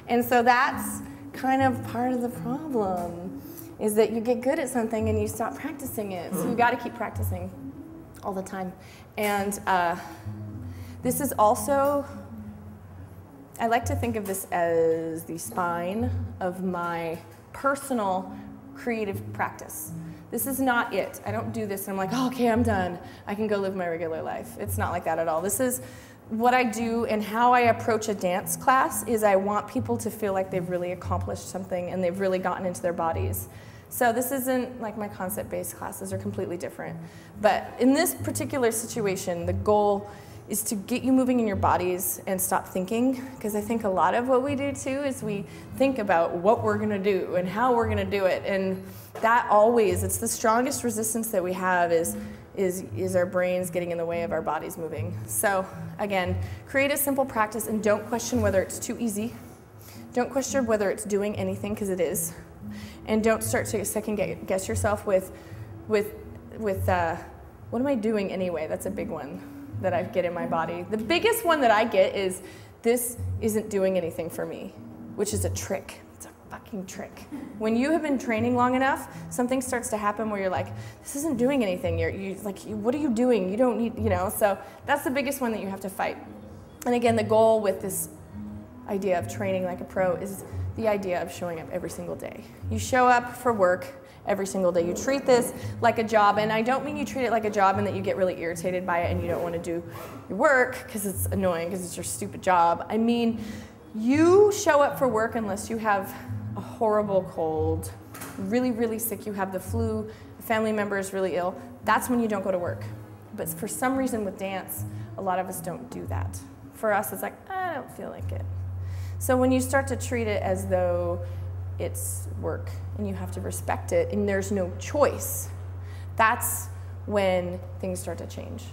And so that's kind of part of the problem, is that you get good at something and you stop practicing it. So you got to keep practicing all the time. And this is also, I like to think of this as the spine of my personal creative practice. This is not it. I don't do this and I'm like, oh, okay, I'm done. I can go live my regular life. It's not like that at all. This is what I do, and how I approach a dance class is I want people to feel like they've really accomplished something and they've really gotten into their bodies. So this isn't like my concept-based classes are completely different. But in this particular situation, the goal is to get you moving in your bodies and stop thinking, because I think a lot of what we do too is we think about what we're gonna do and how we're gonna do it, and that always, it's the strongest resistance that we have is our brains getting in the way of our bodies moving. So again, create a simple practice and don't question whether it's too easy. Don't question whether it's doing anything, because it is. And don't start to second guess yourself with what am I doing anyway? That's a big one that I get in my body. The biggest one that I get is, this isn't doing anything for me, which is a trick. It's a fucking trick. When you have been training long enough, something starts to happen where you're like, this isn't doing anything. You're like, what are you doing? You don't need, so that's the biggest one that you have to fight. And again, the goal with this idea of training like a pro is the idea of showing up every single day. You show up for work every single day. You treat this like a job, and I don't mean you treat it like a job and that you get really irritated by it and you don't want to do your work because it's annoying, because it's your stupid job. I mean, you show up for work unless you have a horrible cold, really, really sick, you have the flu, a family member is really ill. That's when you don't go to work. But for some reason with dance, a lot of us don't do that. For us, it's like, I don't feel like it. So when you start to treat it as though it's work and you have to respect it and there's no choice, that's when things start to change.